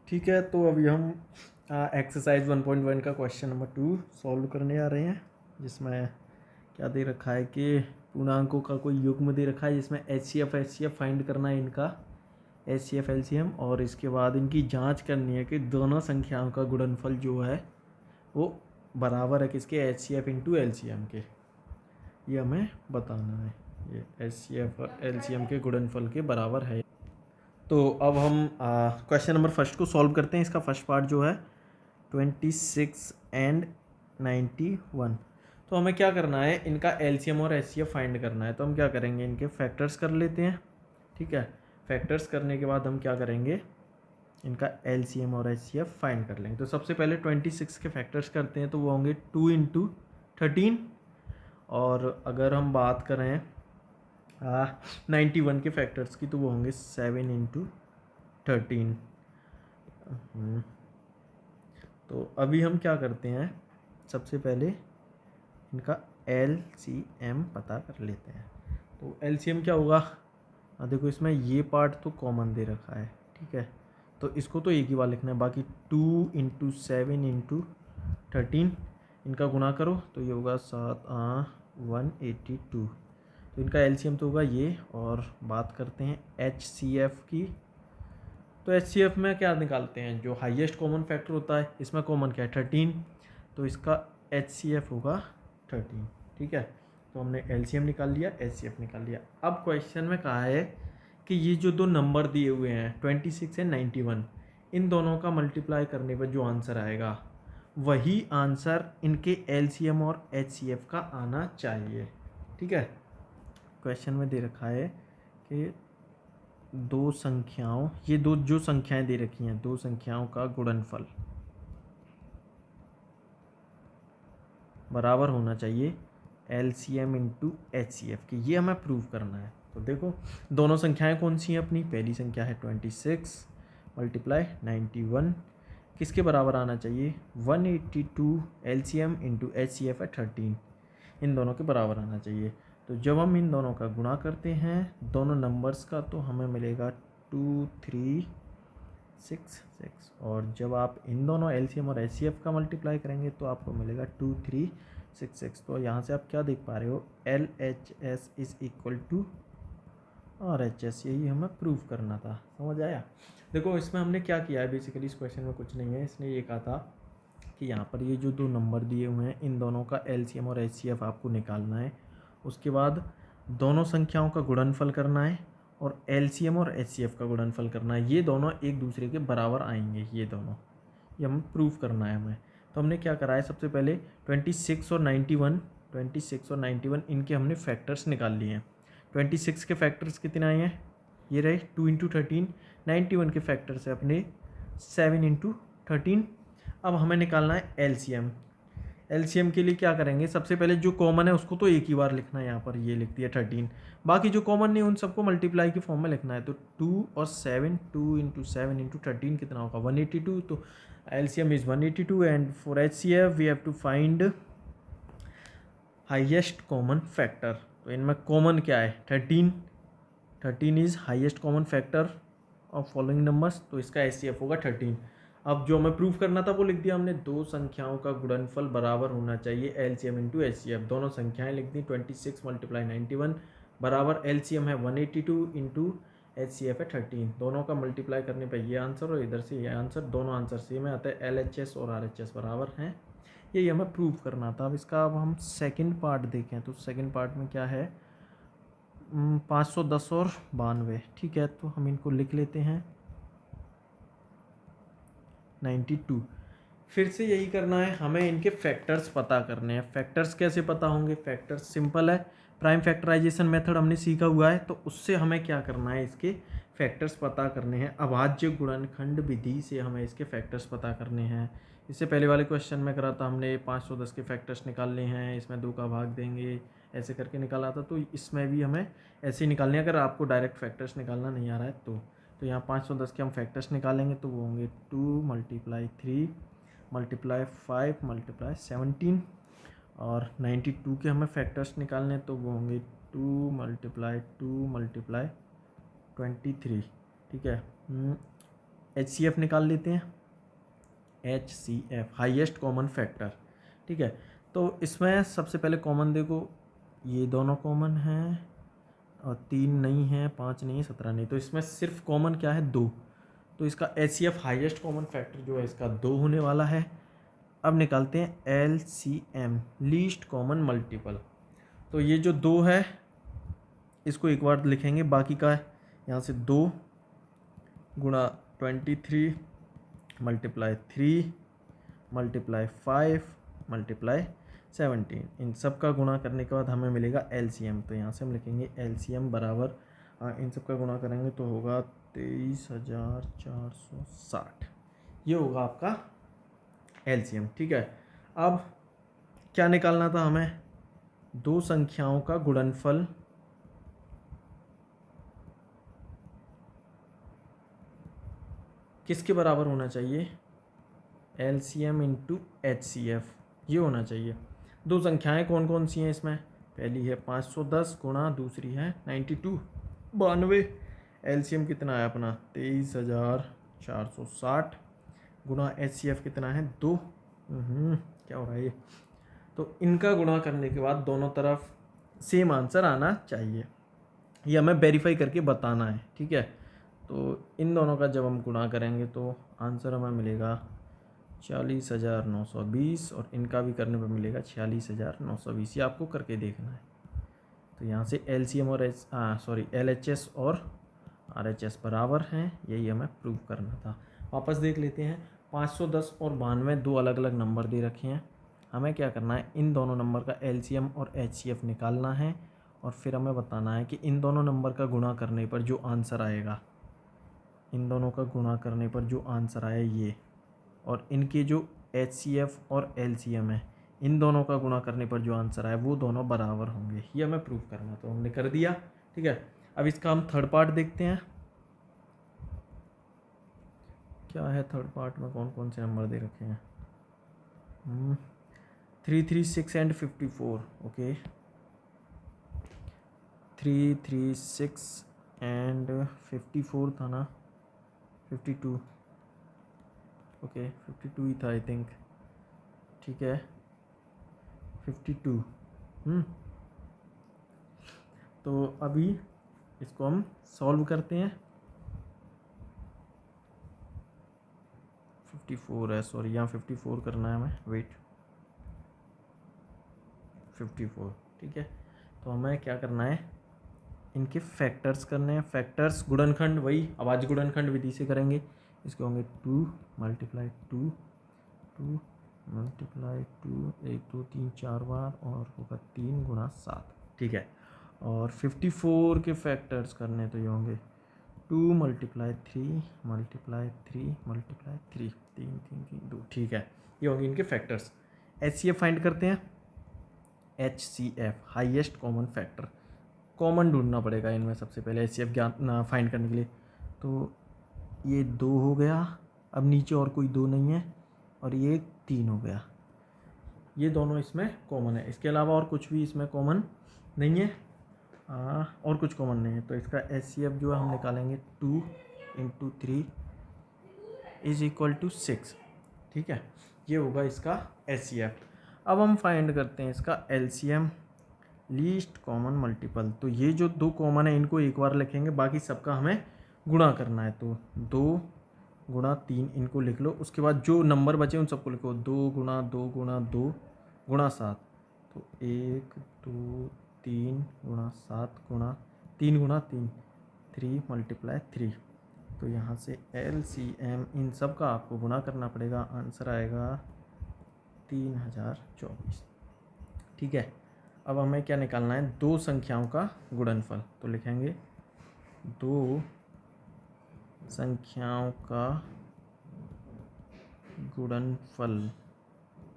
ठीक है, तो अभी हम एक्सरसाइज 1.1 का क्वेश्चन नंबर 2 सॉल्व करने आ रहे हैं, जिसमें क्या दे रखा है कि पूर्णांकों का कोई युग्म दे रखा है जिसमें एचसीएफ फाइंड करना है इनका, एचसीएफ एलसीएम, और इसके बाद इनकी जांच करनी है कि दोनों संख्याओं का गुणनफल जो है वो बराबर है किसके, एचसीएफ इंटू एलसीएम के। ये हमें बताना है, ये एचसीएफ और एलसीएम के गुणनफल के बराबर है। तो अब हम क्वेश्चन नंबर फर्स्ट को सॉल्व करते हैं। इसका फर्स्ट पार्ट जो है 26 एंड 91। तो हमें क्या करना है, इनका एलसीएम और एचसीएफ फाइंड करना है। तो हम क्या करेंगे, इनके फैक्टर्स कर लेते हैं। ठीक है, फैक्टर्स करने के बाद हम क्या करेंगे, इनका एलसीएम और एचसीएफ फाइंड कर लेंगे। तो सबसे पहले 26 के फैक्टर्स करते हैं, तो वो होंगे 2 इंटू 13। और अगर हम बात करें 91 के फैक्टर्स की, तो वो होंगे 7 इंटू 13। तो अभी हम क्या करते हैं, सबसे पहले इनका एलसीएम पता कर लेते हैं। तो एलसीएम क्या होगा, देखो इसमें ये पार्ट तो कॉमन दे रखा है, ठीक है, तो इसको तो एक ही बार लिखना है। बाकी 2 इंटू 7 इंटू 13 इनका गुणा करो तो ये होगा 182। तो इनका एलसीएम तो होगा ये। और बात करते हैं एचसीएफ की। तो एचसीएफ में क्या निकालते हैं, जो हाईएस्ट कॉमन फैक्टर होता है, इसमें कॉमन क्या है 13, तो इसका एचसीएफ होगा 13। ठीक है, तो हमने एलसीएम निकाल लिया, एचसीएफ निकाल लिया। अब क्वेश्चन में कहा है कि ये जो दो नंबर दिए हुए हैं 26 एंड 91, इन दोनों का मल्टीप्लाई करने पर जो आंसर आएगा वही आंसर इनके एलसीएम और एचसीएफ का आना चाहिए। ठीक है, क्वेश्चन में दे रखा है कि दो संख्याओं, ये दो जो संख्याएं दे रखी हैं, दो संख्याओं का गुणनफल बराबर होना चाहिए एलसीएम इंटू एचसीएफ की। ये हमें प्रूव करना है। तो देखो दोनों संख्याएं कौन सी हैं अपनी, पहली संख्या है 26 मल्टीप्लाई 91, किसके बराबर आना चाहिए 182 एलसीएम इंटू एचसीएफ है 13, इन दोनों के बराबर आना चाहिए। तो जब हम इन दोनों का गुणा करते हैं दोनों नंबर्स का, तो हमें मिलेगा 2366। और जब आप इन दोनों एलसीएम और एचसीएफ का मल्टीप्लाई करेंगे तो आपको मिलेगा 2366। तो यहाँ से आप क्या देख पा रहे हो, L H S is equal to R H S, यही हमें प्रूव करना था। समझ आया। देखो इसमें हमने क्या किया है, बेसिकली इस क्वेश्चन में कुछ नहीं है। इसने ये कहा था कि यहाँ पर ये जो दो नंबर दिए हुए हैं इन दोनों का एलसीएम और एचसीएफ आपको निकालना है। उसके बाद दोनों संख्याओं का गुणनफल करना है और एलसीएम और एचसीएफ का गुणनफल करना है। ये दोनों एक दूसरे के बराबर आएंगे, ये दोनों, ये हमें प्रूफ करना है हमें। तो हमने क्या करा है, सबसे पहले 26 और 91 इनके हमने फैक्टर्स निकाल लिए हैं। 26 के फैक्टर्स कितने आए हैं, ये रहे 2 इंटू 13। 91 के फैक्टर्स है अपने 7 इंटू 13। अब हमें निकालना है एलसीएम। एलसीएम के लिए क्या करेंगे, सबसे पहले जो कॉमन है उसको तो एक ही बार लिखना है, यहाँ पर ये लिख दिया 13। बाकी जो कॉमन नहीं उन सबको मल्टीप्लाई की फॉर्म में लिखना है। तो 2 और 7, 2 इंटू 7 इंटू 13 कितना होगा 182। तो LCM is 182 and for HCF we have to find highest common factor. तो इनमें कॉमन क्या है 13 is highest common factor of following numbers, तो इसका एचसीएफ होगा 13। अब जो हमें प्रूफ करना था वो लिख दिया हमने, दो संख्याओं का गुणनफल बराबर होना चाहिए एलसीएम इंटू एचसीएफ। दोनों संख्याएं लिख दी, 26 मल्टीप्लाई 91 बराबर एलसीएम है 182 इंटू एचसीएफ है 13। दोनों का मल्टीप्लाई करने पर ये आंसर और इधर से ये आंसर, दोनों आंसर सेम आता है, एलएचएस और आरएचएस बराबर हैं। यही हमें प्रूव करना था। अब इसका अब हम सेकेंड पार्ट देखें, तो सेकेंड पार्ट में क्या है 510 और 92। ठीक है, तो हम इनको लिख लेते हैं 92। फिर से यही करना है, हमें इनके फैक्टर्स पता करने हैं। फैक्टर्स कैसे पता होंगे, फैक्टर्स सिंपल है, प्राइम फैक्टराइजेशन मेथड हमने सीखा हुआ है। तो उससे हमें क्या करना है, इसके फैक्टर्स पता करने हैं। अभाज्य गुणनखंड विधि से हमें इसके फैक्टर्स पता करने हैं। इससे पहले वाले क्वेश्चन में करा था हमने 510 के फैक्टर्स निकालने हैं, इसमें 2 का भाग देंगे, ऐसे करके निकाला था। तो इसमें भी हमें ऐसे ही निकालने हैं, अगर आपको डायरेक्ट फैक्टर्स निकालना नहीं आ रहा है तो यहाँ 510 के हम फैक्टर्स निकालेंगे, तो वो होंगे 2 मल्टीप्लाई 3 मल्टीप्लाई 5 मल्टीप्लाई 17। और 92 के हमें फैक्टर्स निकालने, तो वो होंगे 2 मल्टीप्लाई 2 मल्टीप्लाई 23। ठीक है, HCF निकाल लेते हैं। HCF हाईएस्ट कॉमन फैक्टर, ठीक है। तो इसमें सबसे पहले कॉमन देखो, ये दोनों कॉमन हैं और 3 नहीं है, 5 नहीं है, 17 नहीं, तो इसमें सिर्फ कॉमन क्या है 2। तो इसका HCF हाईएस्ट कॉमन फैक्टर जो है इसका 2 होने वाला है। अब निकालते हैं LCM लीस्ट कॉमन मल्टीपल। तो ये जो 2 है इसको एक बार लिखेंगे, बाकी का यहाँ से 2 गुणा 23 मल्टीप्लाई 3 मल्टीप्लाई 5 मल्टीप्लाई 17, इन सब का गुणा करने के बाद हमें मिलेगा LCM। तो यहाँ से हम लिखेंगे LCM बराबर इन सब का गुणा करेंगे तो होगा 23,460। ये होगा आपका LCM, ठीक है। अब क्या निकालना था हमें, दो संख्याओं का गुणनफल किसके बराबर होना चाहिए, LCM इंटू HCF, ये होना चाहिए। दो संख्याएं कौन कौन सी हैं इसमें, पहली है 510 गुणा दूसरी है 92। LCM कितना है अपना 23,460 गुणा HCF कितना है 2। क्या हो रहा है ये, तो इनका गुणा करने के बाद दोनों तरफ सेम आंसर आना चाहिए, ये हमें वेरीफाई करके बताना है, ठीक है। तो इन दोनों का जब हम गुणा करेंगे तो आंसर हमें मिलेगा 40,920 और इनका भी करने पर मिलेगा 46,920। ये आपको करके देखना है। तो यहाँ से LCM और LHS और RHS बराबर हैं, यही हमें प्रूव करना था। वापस देख लेते हैं, 510 और 92 दो अलग अलग नंबर दे रखे हैं। हमें क्या करना है, इन दोनों नंबर का LCM और HCF निकालना है और फिर हमें बताना है कि इन दोनों नंबर का गुणा करने पर जो आंसर आएगा, इन दोनों का गुणा करने पर जो आंसर आया ये, और इनके जो HCF और LCM है, इन दोनों का गुणा करने पर जो आंसर आया वो दोनों बराबर होंगे, ये हमें प्रूव करना। तो हमने कर दिया, ठीक है। अब इसका हम थर्ड पार्ट देखते हैं, क्या है थर्ड पार्ट में, कौन कौन से नंबर दे रखे हैं। 336 एंड 54, ओके 336 एंड 54 था ना, 52, ओके 52 ही था आई थिंक, ठीक है 52। तो अभी इसको हम सॉल्व करते हैं। 54 है, सॉरी यहाँ 54 करना है हमें, वेट 54, ठीक है। तो हमें क्या करना है, इनके फैक्टर्स करने हैं। फैक्टर्स गुणनखंड वही अभाज्य गुणनखंड विधि से करेंगे। इसके होंगे 2 मल्टीप्लाई 2 2 मल्टीप्लाई 2, 1 2 3 4 बार, और होगा 3 गुणा 7, ठीक है। और 54 के फैक्टर्स करने तो ये होंगे 2 मल्टीप्लाई 3 मल्टीप्लाई 3 मल्टीप्लाई 3, 3 3 3 2, ठीक है। ये होंगे इनके फैक्टर्स। HCF फाइंड करते हैं। HCF highest common factor, common ढूंढना पड़ेगा इनमें सबसे पहले HCF ज्ञान फाइंड करने के लिए। तो ये 2 हो गया, अब नीचे और कोई 2 नहीं है, और ये 3 हो गया, ये दोनों इसमें कॉमन है। इसके अलावा और कुछ भी इसमें कॉमन नहीं है, और कुछ कॉमन नहीं है। तो इसका HCF जो है हम निकालेंगे 2 इंटू 3 इज इक्वल टू 6, ठीक है। ये होगा इसका HCF। अब हम फाइंड करते हैं इसका LCM लीस्ट कॉमन मल्टीपल। तो ये जो 2 कॉमन है इनको एक बार लिखेंगे, बाकी सबका हमें गुणा करना है। तो 2 गुणा 3 इनको लिख लो, उसके बाद जो नंबर बचे उन सबको लिखो, 2 गुणा 2 गुणा 2 गुणा 7। तो 1 2 3 गुणा 7 गुणा 3 गुणा 3, 3 मल्टीप्लाई 3। तो यहाँ से LCM इन सब का आपको गुणा करना पड़ेगा, आंसर आएगा 3024, ठीक है। अब हमें क्या निकालना है, दो संख्याओं का गुणनफल। तो लिखेंगे 2 संख्याओं का गुणनफल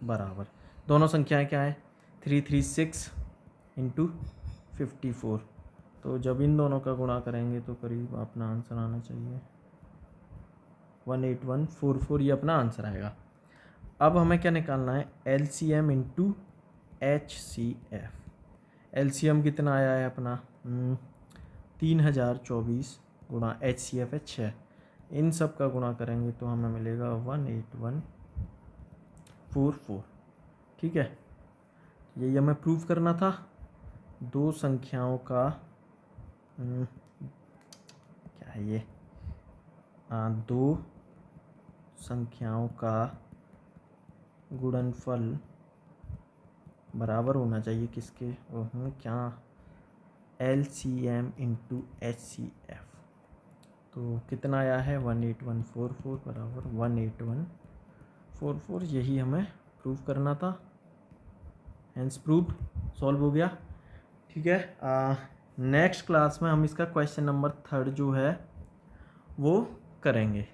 बराबर, दोनों संख्याएं क्या है 336 इंटू 54। तो जब इन दोनों का गुणा करेंगे तो करीब अपना आंसर आना चाहिए 18144, ये अपना आंसर आएगा। अब हमें क्या निकालना है, LCM इंटू HCF। LCM कितना आया है अपना 3024 गुणा HCF है 6। इन सब का गुणा करेंगे तो हमें मिलेगा 18144। ठीक है, यही हमें प्रूव करना था। दो संख्याओं का क्या है ये, दो संख्याओं का गुणनफल बराबर होना चाहिए किसके, क्या, LCM इंटू HCF। तो कितना आया है 18144 बराबर 18144, यही हमें प्रूव करना था। हेंस प्रूव्ड, सॉल्व हो गया। ठीक है, नेक्स्ट क्लास में हम इसका क्वेश्चन नंबर 3 जो है वो करेंगे।